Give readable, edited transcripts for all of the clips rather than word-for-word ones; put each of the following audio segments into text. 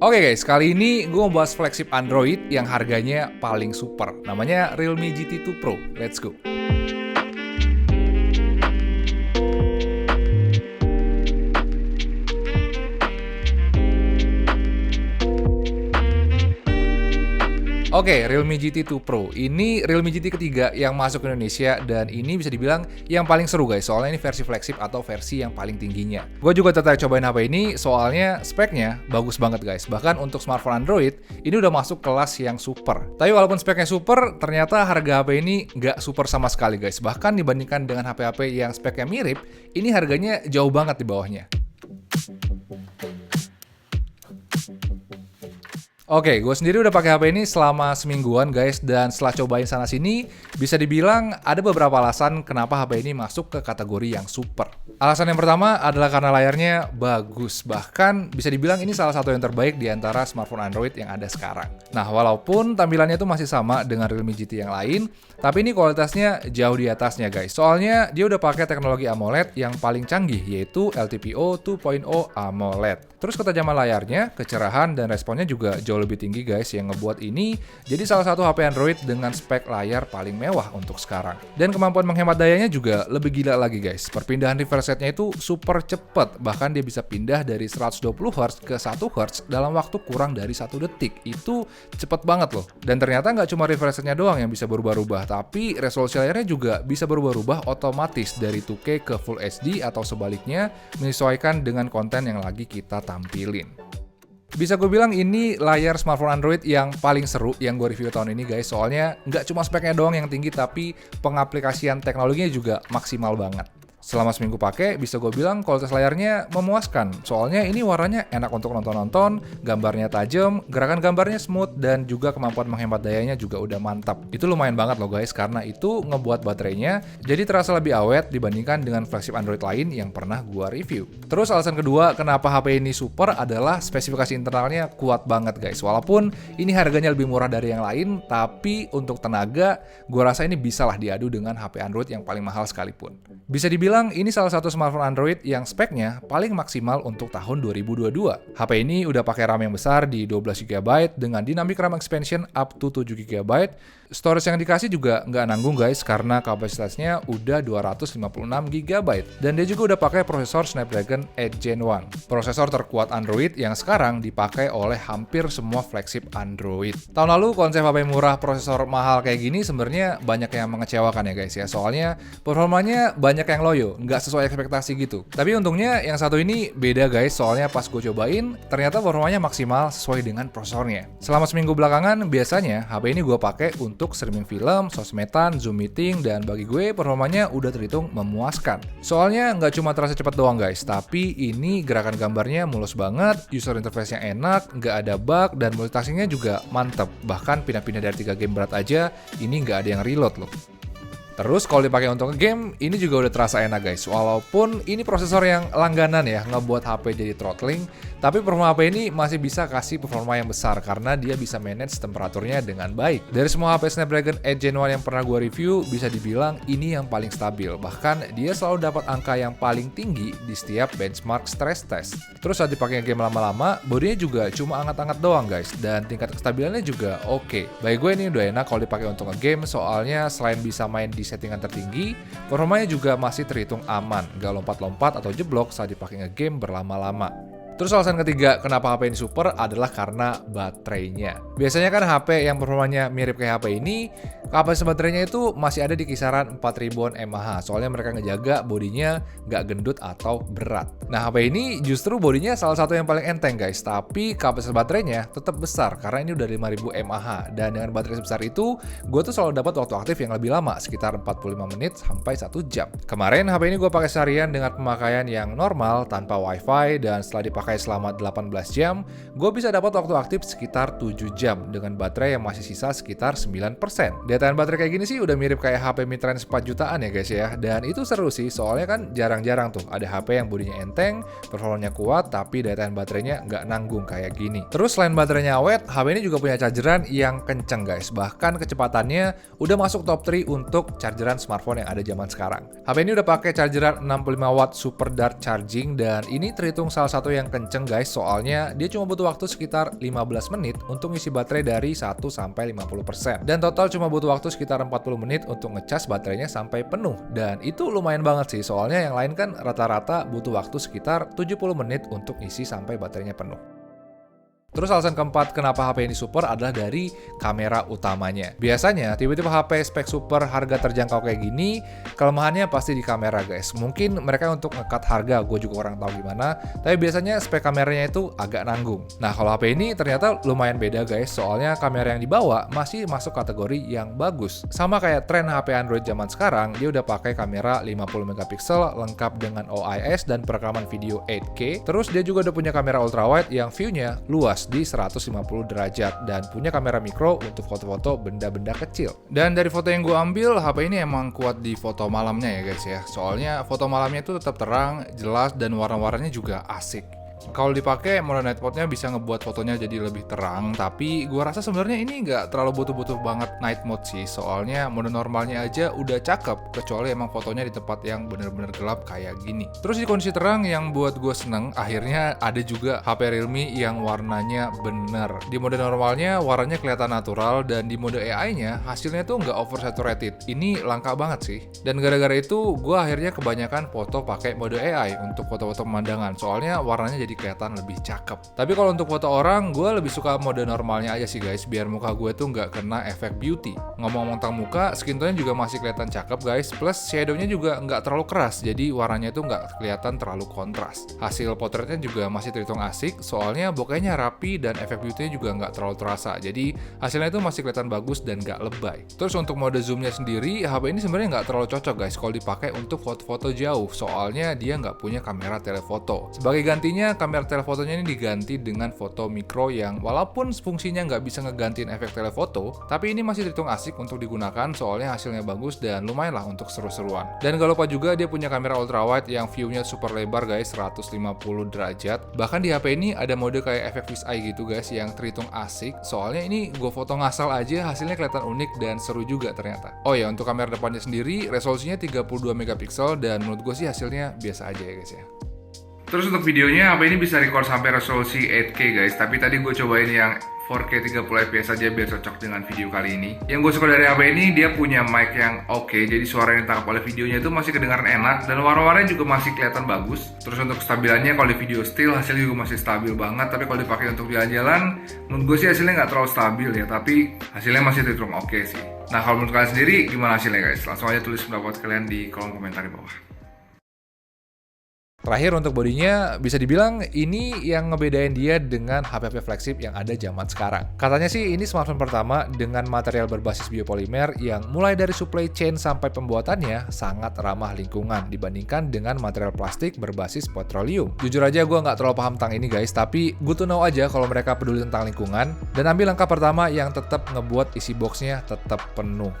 Oke guys, kali ini gue mau bahas flagship Android yang harganya paling super. Namanya Realme GT2 Pro. Let's go. Oke, Realme GT2 Pro. Ini Realme GT ketiga yang masuk ke Indonesia dan ini bisa dibilang yang paling seru guys. Soalnya ini versi flagship atau versi yang paling tingginya. Gue juga tertarik cobain HP ini soalnya speknya bagus banget guys. Bahkan untuk smartphone Android, ini udah masuk kelas yang super. Tapi walaupun speknya super, ternyata harga HP ini nggak super sama sekali guys. Bahkan dibandingkan dengan HP-HP yang speknya mirip, ini harganya jauh banget di bawahnya. Oke, gue sendiri udah pakai HP ini selama semingguan guys, dan setelah cobain sana sini, bisa dibilang ada beberapa alasan kenapa HP ini masuk ke kategori yang super. Alasan yang pertama adalah karena layarnya bagus, bahkan bisa dibilang ini salah satu yang terbaik di antara smartphone Android yang ada sekarang. Nah, walaupun tampilannya itu masih sama dengan Realme GT yang lain, tapi ini kualitasnya jauh di atasnya guys. Soalnya dia udah pakai teknologi AMOLED yang paling canggih, yaitu LTPO 2.0 AMOLED. Terus ketajaman layarnya, kecerahan, dan responnya juga jauh lebih tinggi guys, yang ngebuat ini jadi salah satu HP Android dengan spek layar paling mewah untuk sekarang. Dan kemampuan menghemat dayanya juga lebih gila lagi guys. Perpindahan refresh rate-nya itu super cepet, bahkan dia bisa pindah dari 120 Hz ke 1 Hz dalam waktu kurang dari 1 detik. Itu cepet banget loh. Dan ternyata nggak cuma refresh rate-nya doang yang bisa berubah-ubah, tapi resolusi layarnya juga bisa berubah-ubah otomatis dari 2K ke Full HD atau sebaliknya, menyesuaikan dengan konten yang lagi kita tampilin. Bisa gue bilang ini layar smartphone Android yang paling seru yang gue review tahun ini guys. Soalnya nggak cuma speknya doang yang tinggi, tapi pengaplikasian teknologinya juga maksimal banget. Selama seminggu pakai, bisa gue bilang kualitas layarnya memuaskan. Soalnya ini warnanya enak untuk nonton-nonton, gambarnya tajam, gerakan gambarnya smooth, dan juga kemampuan menghemat dayanya juga udah mantap. Itu lumayan banget loh guys, karena itu ngebuat baterainya jadi terasa lebih awet dibandingkan dengan flagship Android lain yang pernah gue review. Terus alasan kedua kenapa HP ini super adalah spesifikasi internalnya kuat banget guys. Walaupun ini harganya lebih murah dari yang lain, tapi untuk tenaga, gue rasa ini bisalah diadu dengan HP Android yang paling mahal sekalipun. Bisa dibilang ini salah satu smartphone Android yang speknya paling maksimal untuk tahun 2022. HP ini udah pakai RAM yang besar di 12GB dengan dynamic RAM expansion up to 7GB. Storage yang dikasih juga nggak nanggung guys, karena kapasitasnya udah 256GB. Dan dia juga udah pakai prosesor Snapdragon 8 Gen 1. Prosesor terkuat Android yang sekarang dipakai oleh hampir semua flagship Android. Tahun lalu konsep HP murah prosesor mahal kayak gini sebenarnya banyak yang mengecewakan ya guys ya. Soalnya performanya banyak yang loyo, nggak sesuai ekspektasi gitu. Tapi untungnya yang satu ini beda guys, soalnya pas gue cobain, ternyata performanya maksimal sesuai dengan prosesornya. Selama seminggu belakangan, biasanya HP ini gue pakai untuk streaming film, sosmedan, Zoom meeting, dan bagi gue performanya udah terhitung memuaskan. Soalnya nggak cuma terasa cepat doang guys, tapi ini gerakan gambarnya mulus banget, user interface-nya enak, nggak ada bug, dan multitaskingnya juga mantep. Bahkan pindah-pindah dari 3 game berat aja, ini nggak ada yang reload loh. Terus kalau dipakai untuk game, ini juga udah terasa enak guys. Walaupun ini prosesor yang langganan ya, ngebuat HP jadi throttling, tapi performa HP ini masih bisa kasih performa yang besar karena dia bisa manage temperaturnya dengan baik. Dari semua HP Snapdragon 8 Gen 1 yang pernah gue review, bisa dibilang ini yang paling stabil. Bahkan dia selalu dapat angka yang paling tinggi di setiap benchmark stress test. Terus saat dipakai game lama-lama, bodinya juga cuma anget-anget doang guys, dan tingkat kestabilannya juga oke. Bagi gue ini udah enak kalau dipakai untuk nge-game, soalnya selain bisa main di settingan tertinggi, performanya juga masih terhitung aman, nggak lompat-lompat atau jeblok saat dipakai nge-game berlama-lama. Terus alasan ketiga kenapa HP ini super adalah karena baterainya. Biasanya kan HP yang performanya mirip kayak HP ini, kapasitas baterainya itu masih ada di kisaran 4000 mAh. Soalnya mereka ngejaga bodinya nggak gendut atau berat. Nah, HP ini justru bodinya salah satu yang paling enteng guys, tapi kapasitas baterainya tetap besar karena ini udah 5000 mAh. Dan dengan baterai sebesar itu, gue tuh selalu dapat waktu aktif yang lebih lama, sekitar 45 menit sampai 1 jam. Kemarin HP ini gue pakai seharian dengan pemakaian yang normal tanpa WiFi, dan setelah dipakai selama 18 jam, gue bisa dapat waktu aktif sekitar 7 jam dengan baterai yang masih sisa sekitar 9%. Di daya tahan baterai kayak gini sih udah mirip kayak HP mid-range 4 jutaan ya guys ya. Dan itu seru sih, soalnya kan jarang-jarang tuh ada HP yang bodinya enteng, performanya kuat, tapi daya tahan baterainya nggak nanggung kayak gini. Terus selain baterainya awet, HP ini juga punya chargeran yang kenceng guys. Bahkan kecepatannya udah masuk top 3 untuk chargeran smartphone yang ada zaman sekarang. HP ini udah pakai chargeran 65 watt super dart charging, dan ini terhitung salah satu yang kenceng guys, soalnya dia cuma butuh waktu sekitar 15 menit untuk ngisi baterai dari 1-50%. Dan total cuma butuh waktu sekitar 40 menit untuk ngecas baterainya sampai penuh. Dan itu lumayan banget sih, soalnya yang lain kan rata-rata butuh waktu sekitar 70 menit untuk isi sampai baterainya penuh. Terus alasan keempat kenapa HP ini super adalah dari kamera utamanya. Biasanya tipe-tipe HP spek super harga terjangkau kayak gini, kelemahannya pasti di kamera guys. Mungkin mereka untuk nge-cut harga, gue juga kurang tahu gimana, tapi biasanya spek kameranya itu agak nanggung. Nah kalau HP ini ternyata lumayan beda guys, soalnya kamera yang dibawa masih masuk kategori yang bagus. Sama kayak tren HP Android zaman sekarang, dia udah pakai kamera 50 megapiksel lengkap dengan OIS dan perekaman video 8K. Terus dia juga udah punya kamera ultrawide yang view-nya luas di 150 derajat dan punya kamera mikro untuk foto-foto benda-benda kecil. Dan dari foto yang gue ambil, HP ini emang kuat di foto malamnya ya guys ya. Soalnya foto malamnya itu tetap terang, jelas, dan warna-warnanya juga asik. Kalau dipakai mode night mode-nya bisa ngebuat fotonya jadi lebih terang, tapi gua rasa sebenarnya ini nggak terlalu butuh-butuh banget night mode sih, soalnya mode normalnya aja udah cakep, kecuali emang fotonya di tempat yang bener-bener gelap kayak gini. Terus di kondisi terang yang buat gue seneng, akhirnya ada juga HP Realme yang warnanya bener. Di mode normalnya warnanya kelihatan natural, dan di mode AI-nya hasilnya tuh nggak oversaturated. Ini langka banget sih. Dan gara-gara itu gue akhirnya kebanyakan foto pakai mode AI untuk foto-foto pemandangan, soalnya warnanya jadi kelihatan lebih cakep. Tapi kalau untuk foto orang, gue lebih suka mode normalnya aja sih guys, biar muka gue tuh nggak kena efek beauty. Ngomong-ngomong tentang muka, skin tone-nya juga masih kelihatan cakep guys, plus shadow-nya juga nggak terlalu keras, jadi warnanya tuh nggak kelihatan terlalu kontras. Hasil potretnya juga masih terhitung asik, soalnya bokehnya rapi dan efek beauty-nya juga nggak terlalu terasa, jadi hasilnya itu masih kelihatan bagus dan nggak lebay. Terus untuk mode zoom-nya sendiri, HP ini sebenarnya nggak terlalu cocok guys kalau dipakai untuk foto-foto jauh, soalnya dia nggak punya kamera telefoto. Sebagai gantinya, kamera telefotonya ini diganti dengan foto mikro yang walaupun fungsinya nggak bisa ngegantiin efek telefoto, tapi ini masih terhitung asik untuk digunakan soalnya hasilnya bagus dan lumayan lah untuk seru-seruan. Dan gak lupa juga dia punya kamera ultrawide yang view-nya super lebar guys, 150 derajat. Bahkan di HP ini ada mode kayak efek fisheye gitu guys yang terhitung asik, soalnya ini gue foto ngasal aja hasilnya kelihatan unik dan seru juga ternyata. Oh ya, untuk kamera depannya sendiri resolusinya 32 megapiksel dan menurut gue sih hasilnya biasa aja ya guys ya. Terus untuk videonya, HP ini bisa record sampai resolusi 8K guys, tapi tadi gue cobain yang 4K 30fps aja biar cocok dengan video kali ini. Yang gue suka dari HP ini, dia punya mic yang oke, jadi suara yang ditangkap oleh videonya itu masih kedengaran enak, dan warna-warnanya juga masih kelihatan bagus. Terus untuk kestabilannya, kalau di video still hasilnya juga masih stabil banget, tapi kalau dipakai untuk jalan-jalan, menurut gue sih hasilnya nggak terlalu stabil ya, tapi hasilnya masih terhitung oke sih. Nah kalau menurut kalian sendiri, gimana hasilnya guys? Langsung aja tulis pendapat kalian di kolom komentar di bawah. Terakhir untuk bodinya, bisa dibilang ini yang ngebedain dia dengan HP-HP flagship yang ada zaman sekarang. Katanya sih ini smartphone pertama dengan material berbasis biopolimer yang mulai dari supply chain sampai pembuatannya sangat ramah lingkungan dibandingkan dengan material plastik berbasis petroleum. Jujur aja gue nggak terlalu paham tentang ini guys, tapi good to know aja kalau mereka peduli tentang lingkungan dan ambil langkah pertama yang tetap ngebuat isi boxnya tetap penuh.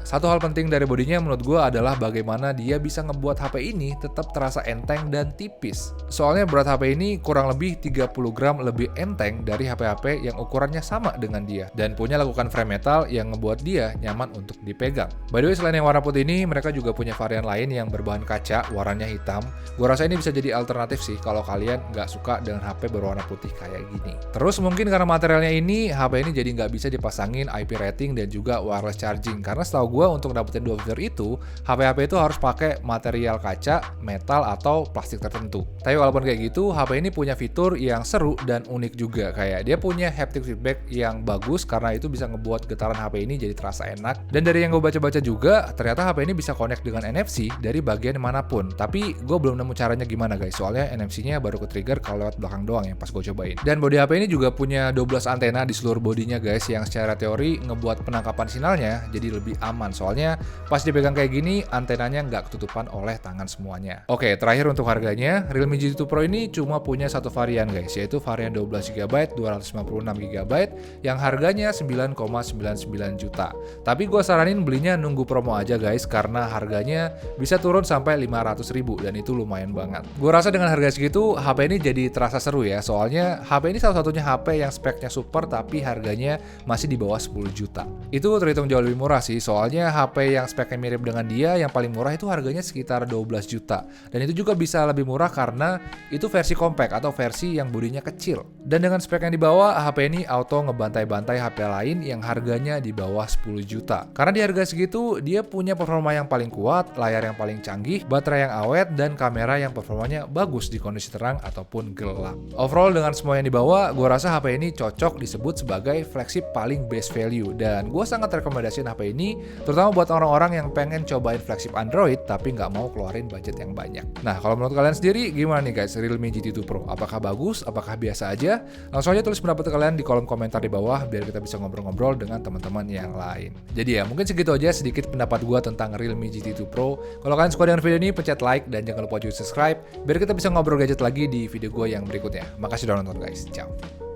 Satu hal penting dari bodinya menurut gue adalah bagaimana dia bisa ngebuat HP ini tetap terasa enteng dan tipis. Soalnya berat HP ini kurang lebih 30 gram lebih enteng dari HP-HP yang ukurannya sama dengan dia. Dan punya lakukan frame metal yang ngebuat dia nyaman untuk dipegang. By the way, selain yang warna putih ini, mereka juga punya varian lain yang berbahan kaca, warnanya hitam. Gue rasa ini bisa jadi alternatif sih kalau kalian nggak suka dengan HP berwarna putih kayak gini. Terus mungkin karena materialnya ini, HP ini jadi nggak bisa dipasangin IP rating dan juga wireless charging. Karena setahu gue untuk dapetin dua fitur itu, HP-HP itu harus pakai material kaca, metal, atau plastik tertentu. Tapi walaupun kayak gitu, HP ini punya fitur yang seru dan unik juga. Kayak dia punya haptic feedback yang bagus karena itu bisa ngebuat getaran HP ini jadi terasa enak. Dan dari yang gue baca-baca juga, ternyata HP ini bisa connect dengan NFC dari bagian manapun. Tapi gue belum nemu caranya gimana guys, soalnya NFC-nya baru ke-trigger kalau lewat belakang doang yang pas gue cobain. Dan bodi HP ini juga punya 12 antena di seluruh bodinya guys, yang secara teori ngebuat penangkapan sinyalnya jadi lebih aman aman. Soalnya pas dipegang kayak gini, antenanya nggak ketutupan oleh tangan semuanya. Oke, terakhir untuk harganya, Realme GT2 Pro ini cuma punya satu varian guys, yaitu varian 12GB 256GB yang harganya 9,99 juta. Tapi gue saranin belinya nunggu promo aja guys, karena harganya bisa turun sampai 500.000 dan itu lumayan banget. Gue rasa dengan harga segitu, HP ini jadi terasa seru ya, soalnya HP ini salah satunya HP yang speknya super tapi harganya masih di bawah 10 juta. Itu terhitung jauh lebih murah sih, soalnya HP yang speknya mirip dengan dia yang paling murah itu harganya sekitar 12 juta. Dan itu juga bisa lebih murah karena itu versi compact atau versi yang bodinya kecil. Dan dengan spek yang di bawah, HP ini auto ngebantai-bantai HP lain yang harganya di bawah 10 juta. Karena di harga segitu, dia punya performa yang paling kuat, layar yang paling canggih, baterai yang awet, dan kamera yang performanya bagus di kondisi terang ataupun gelap. Overall dengan semua yang dibawa, gue rasa HP ini cocok disebut sebagai flagship paling best value. Dan gue sangat rekomendasiin HP ini, terutama buat orang-orang yang pengen cobain flagship Android tapi nggak mau keluarin budget yang banyak. Nah, kalau menurut kalian sendiri, gimana nih guys Realme GT2 Pro? Apakah bagus? Apakah biasa aja? Langsung aja tulis pendapat kalian di kolom komentar di bawah, biar kita bisa ngobrol-ngobrol dengan teman-teman yang lain. Jadi ya, mungkin segitu aja sedikit pendapat gue tentang Realme GT2 Pro. Kalau kalian suka dengan video ini, pencet like dan jangan lupa juga subscribe, biar kita bisa ngobrol gadget lagi di video gue yang berikutnya. Makasih udah nonton guys, ciao.